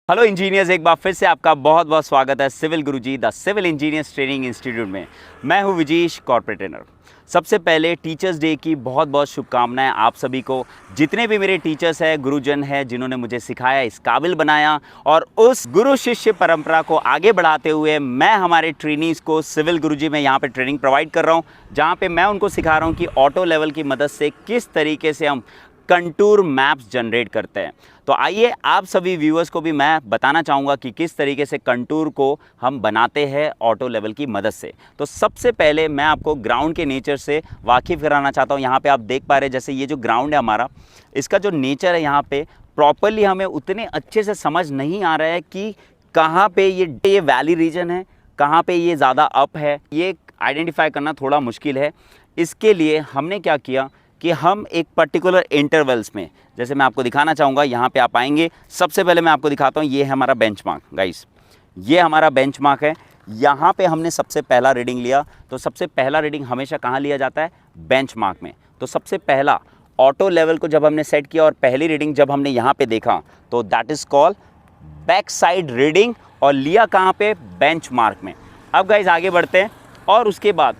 Hello engineers, एक बार फिर से आपका बहुत बहुत स्वागत है civil Guruji the civil engineers training institute में। मैं हूं विजीश, कॉर्पोरेट ट्रेनर। सबसे पहले टीचर्स डे की बहुत बहुत शुभकामनाएं आप सभी को। जितने भी मेरे टीचर्स हैं, गुरुजन हैं, जिन्होंने मुझे सिखाया, इस काबिल बनाया, और उस गुरु शिष्य परंपरा को आगे बढ़ाते हुए मैं हमारे ट्रेनीज़ को सिविल गुरुजी में यहाँ पे ट्रेनिंग प्रोवाइड कर रहा हूँ, जहाँ पे मैं उनको सिखा रहा हूँ कि ऑटो लेवल की मदद से किस तरीके से हम कंटूर मैप्स जनरेट करते हैं। तो आइए आप सभी व्यूअर्स को भी मैं बताना चाहूँगा कि किस तरीके से कंटूर को हम बनाते हैं ऑटो लेवल की मदद से। तो सबसे पहले मैं आपको ग्राउंड के नेचर से वाकिफ़ कराना चाहता हूँ। यहाँ पे आप देख पा रहे हैं, जैसे ये जो ग्राउंड है हमारा, इसका जो नेचर है यहाँ पे प्रॉपरली हमें उतने अच्छे से समझ नहीं आ रहा है कि कहाँ पे ये वैली रीजन है, कहाँ पे ये ज़्यादा अप है, ये आइडेंटिफाई करना थोड़ा मुश्किल है। इसके लिए हमने क्या किया कि हम एक पर्टिकुलर इंटरवल्स में, जैसे मैं आपको दिखाना चाहूँगा, यहाँ पे आप आएंगे। सबसे पहले मैं आपको दिखाता हूँ, ये है हमारा बेंचमार्क गाइस, ये हमारा बेंचमार्क है। यहाँ पे हमने सबसे पहला रीडिंग लिया। तो सबसे पहला रीडिंग हमेशा कहाँ लिया जाता है? बेंचमार्क में। तो सबसे पहला ऑटो लेवल को जब हमने सेट किया और पहली रीडिंग जब हमने यहाँ पे देखा, तो that is called back side reading, और लिया कहाँ पे? बेंचमार्क में। अब गाइस आगे बढ़ते हैं, और उसके बाद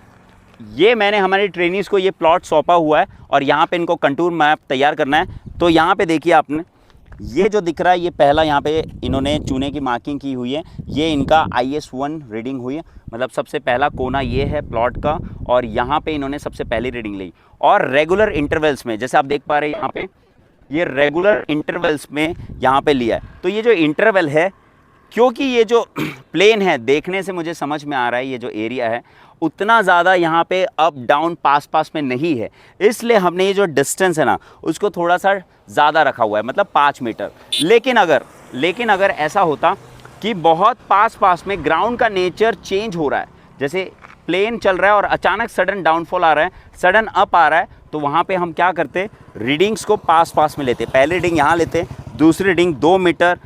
ये मैंने हमारे ट्रेनीज़ को ये प्लॉट सौंपा हुआ है और यहाँ पे इनको कंटूर मैप तैयार करना है। तो यहाँ पे देखिए आपने, ये जो दिख रहा है, ये पहला यहाँ पे इन्होंने चूने की मार्किंग की हुई है। ये इनका IS1 रीडिंग हुई है, मतलब सबसे पहला कोना ये है प्लॉट का, और यहाँ पे इन्होंने सबसे पहली रीडिंग ली। और रेगुलर इंटरवल्स में, जैसे आप देख पा रहे हैं यहाँ पे, ये रेगुलर इंटरवल्स में यहाँ पे लिया है। तो ये जो इंटरवल है, क्योंकि ये जो प्लेन है, देखने से मुझे समझ में आ रहा है ये जो एरिया है उतना ज़्यादा यहाँ पे अप डाउन पास में नहीं है, इसलिए हमने ये जो डिस्टेंस है ना उसको थोड़ा सा ज़्यादा रखा हुआ है, मतलब 5 मीटर। लेकिन अगर ऐसा होता कि बहुत पास में ग्राउंड का नेचर चेंज हो रहा है, जैसे प्लेन चल रहा है और अचानक सडन डाउनफॉल आ रहा है, सडन अप आ रहा है, तो वहाँ पे हम क्या करते? रीडिंग्स को पास में लेते। पहली रीडिंग यहाँ लेते, दूसरी रीडिंग 2 मीटर,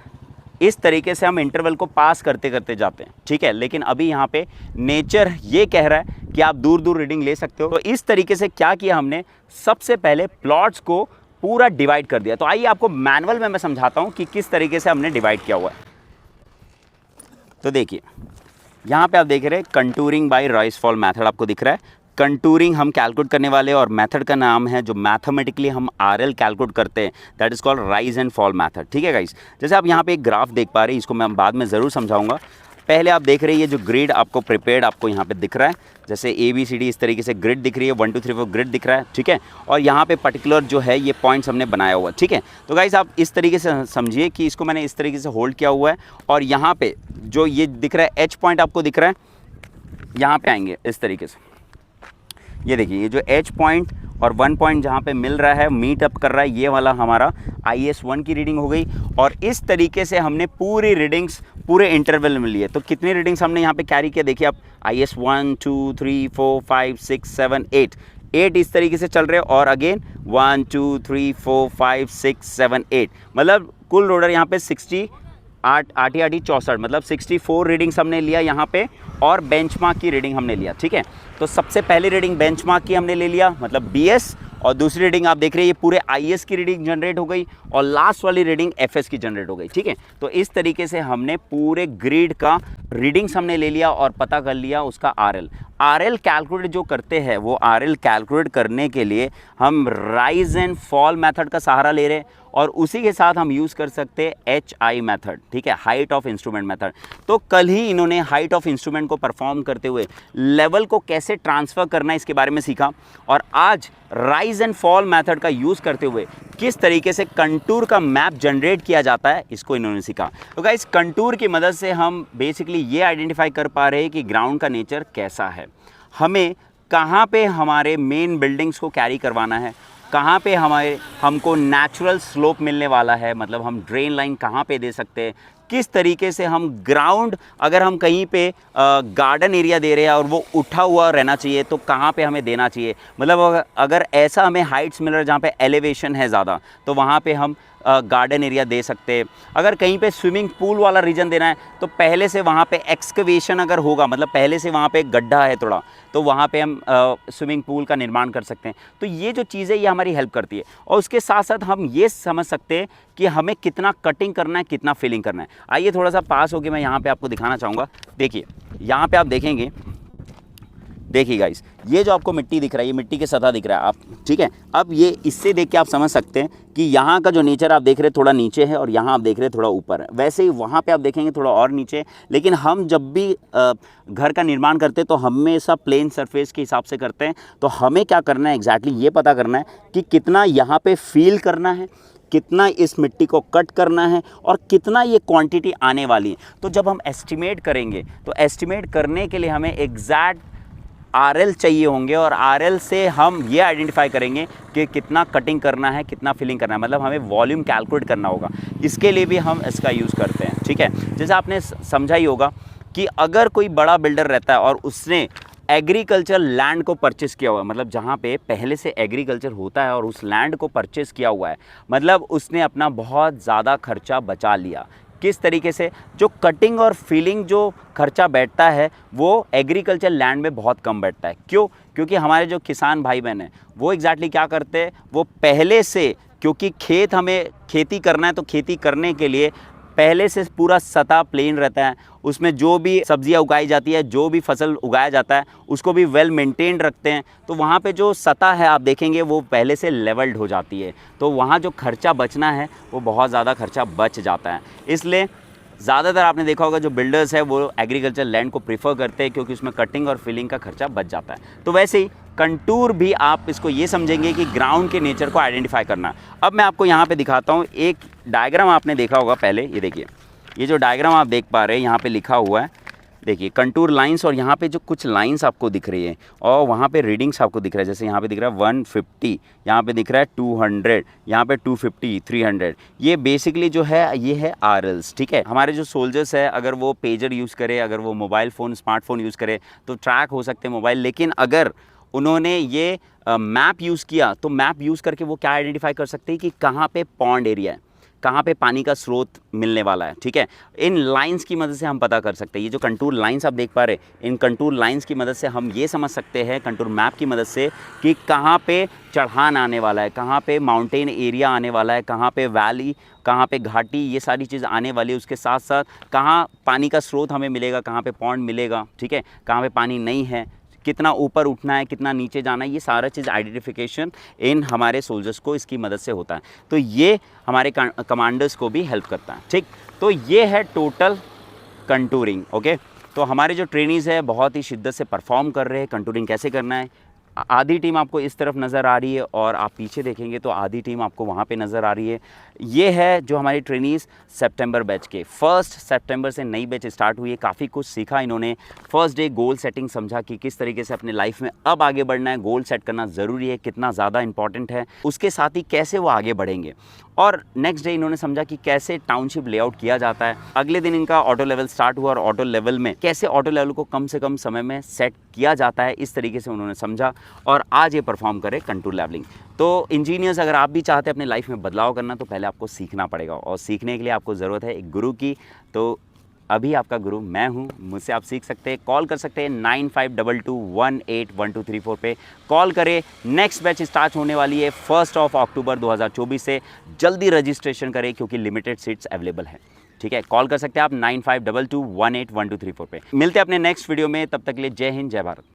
इस तरीके से हम इंटरवल को पास करते जाते हैं, ठीक है। लेकिन अभी यहाँ पे नेचर ये कह रहा है कि आप दूर रीडिंग ले सकते हो। तो इस तरीके से क्या किया हमने, सबसे पहले प्लॉट्स को पूरा डिवाइड कर दिया। तो आइए आपको मैनुअल में मैं समझाता हूँ कि किस तरीके से हमने डिवाइड किया हुआ है। तो देखिए यहाँ पे आप देख रहे हैं contouring by rise fall method, आपको दिख रहा है। कंटूरिंग हम कैलकुलेट करने वाले, और मेथड का नाम है जो मैथमेटिकली हम RL कैलकुलेट करते हैं, that is called rise and fall method, ठीक है गाइस। जैसे आप यहाँ पे एक ग्राफ देख पा रहे हैं, इसको मैं बाद में ज़रूर समझाऊंगा। पहले आप देख रहे हैं ये जो ग्रिड आपको प्रिपेयर्ड आपको यहाँ पे दिख रहा है, जैसे ABCD इस तरीके से ग्रिड दिख रही है, 1 2 3 4 ग्रिड दिख रहा है, ठीक है। और यहाँ पे पर्टिकुलर जो है ये पॉइंट्स हमने बनाया हुआ है, ठीक है। तो गाइस आप इस तरीके से समझिए कि इसको मैंने इस तरीके से होल्ड किया हुआ है, और यहाँ पे जो ये दिख रहा है H पॉइंट आपको दिख रहा है, यहाँ पे आएंगे इस तरीके से। ये देखिए ये जो H पॉइंट और 1 पॉइंट जहाँ पे मिल रहा है, मीट अप कर रहा है, ये वाला हमारा IS1 की रीडिंग हो गई। और इस तरीके से हमने पूरी रीडिंग्स पूरे इंटरवल में लिए। तो कितनी रीडिंग्स हमने यहाँ पे कैरी किया, देखिए आप, IS1 2 3 4 5 6 7 8 इस तरीके से चल रहे हैं, और अगेन 1 2 3 4 5 6 7 8, मतलब कुल रोडर यहाँ पे 68 64, मतलब 64 रीडिंग्स हमने लिया यहाँ पे, और बेंचमार्क की रीडिंग हमने लिया, ठीक है। तो सबसे पहली रीडिंग बेंचमार्क की हमने ले लिया, मतलब BS, और दूसरी रीडिंग आप देख रहे हैं ये पूरे IS की रीडिंग जनरेट हो गई, और लास्ट वाली रीडिंग FS की जनरेट हो गई, ठीक है। तो इस तरीके से हमने पूरे ग्रिड का रीडिंग्स हमने ले लिया और पता कर लिया उसका RL कैलकुलेट जो करते हैं, वो RL कैलकुलेट करने के लिए हम राइज एंड फॉल मेथड का सहारा ले रहे हैं, और उसी के साथ हम यूज़ कर सकते हैं HI मेथड, ठीक है, हाइट ऑफ इंस्ट्रूमेंट मेथड। तो कल ही इन्होंने हाइट ऑफ इंस्ट्रूमेंट को परफॉर्म करते हुए लेवल को कैसे ट्रांसफ़र करना है इसके बारे में सीखा, और आज राइज एंड फॉल मेथड का यूज़ करते हुए किस तरीके से कंटूर का मैप जनरेट किया जाता है, इसको इन्होंने सीखा। तो गाइस कंटूर की मदद से हम बेसिकली ये आइडेंटिफाई कर पा रहे हैं कि ग्राउंड का नेचर कैसा है, हमें कहाँ पे हमारे मेन बिल्डिंग्स को कैरी करवाना है, कहाँ पे हमको नेचुरल स्लोप मिलने वाला है, मतलब हम ड्रेन लाइन कहाँ पे दे सकते हैं, किस तरीके से हम ग्राउंड, अगर हम कहीं पे गार्डन एरिया दे रहे हैं और वो उठा हुआ रहना चाहिए तो कहाँ पे हमें देना चाहिए, मतलब अगर ऐसा हमें हाइट्स मिल रहा है जहाँ पे एलिवेशन है ज़्यादा, तो वहाँ पे हम गार्डन एरिया दे सकते हैं। अगर कहीं पे स्विमिंग पूल वाला रीजन देना है तो पहले से वहाँ पे एक्सकवेशन अगर होगा, मतलब पहले से वहाँ पे एक गड्ढा है थोड़ा, तो वहाँ पे हम स्विमिंग पूल का निर्माण कर सकते हैं। तो ये जो चीज़ें ये हमारी हेल्प करती है। और उसके साथ साथ हम ये समझ सकते हैं कि हमें कितना कटिंग करना है, कितना फिलिंग करना है। आइए थोड़ा सा पास होके मैं यहाँ पे आपको दिखाना चाहूँगा। देखिए यहाँ पे आप देखेंगे, देखिए गाइस, ये जो आपको मिट्टी दिख रहा है, ये मिट्टी के सतह दिख रहा है आप, ठीक है। अब ये इससे देख के आप समझ सकते हैं कि यहाँ का जो नेचर आप देख रहे हैं थोड़ा नीचे है और यहाँ आप देख रहे हैं थोड़ा ऊपर है। वैसे ही वहाँ पे आप देखेंगे थोड़ा और नीचे। लेकिन हम जब भी घर का निर्माण करते हैं तो हमेशा प्लेन सरफेस के हिसाब से करते हैं। तो हमें क्या करना है एग्जैक्टली ये पता करना है कि कितना यहाँ पे फील करना है, कितना इस मिट्टी को कट करना है और कितना ये क्वांटिटी आने वाली है। तो जब हम एस्टिमेट करेंगे तो एस्टिमेट करने के लिए हमें एग्जैक्ट आरएल चाहिए होंगे और आरएल से हम ये आइडेंटिफाई करेंगे कि कितना कटिंग करना है, कितना फिलिंग करना है, मतलब हमें वॉल्यूम कैलकुलेट करना होगा। इसके लिए भी हम इसका यूज़ करते हैं, ठीक है। जैसे आपने समझा ही होगा कि अगर कोई बड़ा बिल्डर रहता है और उसने एग्रीकल्चर लैंड को परचेस किया हुआ है, मतलब जहाँ पे पहले से एग्रीकल्चर होता है और उस लैंड को परचेस किया हुआ है, मतलब उसने अपना बहुत ज़्यादा खर्चा बचा लिया। किस तरीके से? जो कटिंग और फिलिंग जो खर्चा बैठता है वो एग्रीकल्चर लैंड में बहुत कम बैठता है। क्यों? क्योंकि हमारे जो किसान भाई बहन हैं वो एग्जैक्टली क्या करते हैं, वो पहले से, क्योंकि खेत हमें खेती करना है तो खेती करने के लिए पहले से पूरा सतह प्लेन रहता है, उसमें जो भी सब्जियां उगाई जाती है, जो भी फसल उगाया जाता है उसको भी वेल मेंटेन्ड रखते हैं। तो वहाँ पे जो सतह है आप देखेंगे वो पहले से लेवल्ड हो जाती है। तो वहाँ जो खर्चा बचना है वो बहुत ज़्यादा खर्चा बच जाता है। इसलिए ज़्यादातर आपने देखा होगा जो बिल्डर्स है वो एग्रीकल्चर लैंड को प्रीफर करते हैं क्योंकि उसमें कटिंग और फिलिंग का खर्चा बच जाता है। तो वैसे ही कंटूर भी आप इसको ये समझेंगे कि ग्राउंड के नेचर को आइडेंटिफाई करना। अब मैं आपको यहाँ पे दिखाता हूँ एक डायग्राम, आपने देखा होगा पहले, ये देखिए, ये जो डायग्राम आप देख पा रहे हैं यहाँ पे लिखा हुआ है, देखिए कंटूर लाइंस, और यहाँ पे जो कुछ लाइंस आपको दिख रही है और वहाँ पे रीडिंग्स आपको दिख रहा है। जैसे यहाँ पे दिख रहा है 150, यहाँ पे दिख रहा है 200, यहाँ पे 250, 300। ये बेसिकली जो है ये है आरएल्स, ठीक है। हमारे जो सोल्जर्स है अगर वो पेजर यूज़ करे, अगर वो मोबाइल फ़ोन, स्मार्टफोन यूज़ करे तो ट्रैक हो सकते हैं मोबाइल। लेकिन अगर उन्होंने ये मैप यूज़ किया तो मैप यूज़ करके वो क्या आइडेंटिफाई कर सकते हैं कि कहाँ पे पॉन्ड एरिया है, कहाँ पे पानी का स्रोत मिलने वाला है, ठीक है। इन लाइंस की मदद से हम पता कर सकते हैं। ये जो कंटूर लाइंस आप देख पा रहे हैं, इन कंटूर लाइंस की मदद से हम ये समझ सकते हैं, कंटूर मैप की मदद से, कि कहाँ पे चढ़ान आने वाला है, कहाँ पे माउंटेन एरिया आने वाला है, कहाँ पे वैली, कहाँ पे घाटी, ये सारी चीज़ आने वाली है। उसके साथ साथ कहाँ पानी का स्रोत हमें मिलेगा, कहाँ पे पॉन्ड मिलेगा, ठीक है, कहाँ पे पानी नहीं है, कितना ऊपर उठना है, कितना नीचे जाना है, ये सारा चीज़ आइडेंटिफिकेशन इन हमारे सोल्जर्स को इसकी मदद से होता है। तो ये हमारे कमांडर्स को भी हेल्प करता है, ठीक। तो ये है टोटल कंटूरिंग, ओके। तो हमारे जो ट्रेनीज़ है बहुत ही शिद्दत से परफॉर्म कर रहे हैं। कंटूरिंग कैसे करना है, आधी टीम आपको इस तरफ नज़र आ रही है और आप पीछे देखेंगे तो आधी टीम आपको वहाँ पे नज़र आ रही है। ये है जो हमारी ट्रेनीज़ सितंबर बैच के, 1 सितंबर से नई बैच स्टार्ट हुई है। काफ़ी कुछ सीखा इन्होंने। फर्स्ट डे गोल सेटिंग समझा कि किस तरीके से अपने लाइफ में अब आगे बढ़ना है, गोल सेट करना ज़रूरी है, कितना ज़्यादा इंपॉर्टेंट है, उसके साथ ही कैसे वो आगे बढ़ेंगे। और नेक्स्ट डे इन्होंने समझा कि कैसे टाउनशिप लेआउट किया जाता है। अगले दिन इनका ऑटो लेवल स्टार्ट हुआ और ऑटो लेवल में कैसे ऑटो लेवल को कम से कम समय में सेट किया जाता है, इस तरीके से उन्होंने समझा और आज ये परफॉर्म करे कंटूर लेवलिंग। तो इंजीनियर्स, अगर आप भी चाहते हैं अपने लाइफ में बदलाव करना तो पहले आपको सीखना पड़ेगा और सीखने के लिए आपको ज़रूरत है एक गुरु की। तो अभी आपका गुरु मैं हूँ, मुझसे आप सीख सकते हैं। कॉल कर सकते हैं 9522181234 पे कॉल करें। नेक्स्ट बैच स्टार्ट होने वाली है 1 अक्टूबर 2024 से। जल्दी रजिस्ट्रेशन करें क्योंकि लिमिटेड सीट्स अवेलेबल हैं, ठीक है। कॉल कर सकते हैं आप 9522181234 पे। मिलते हैं अपने नेक्स्ट वीडियो में, तब तक के लिए जय हिंद, जय भारत।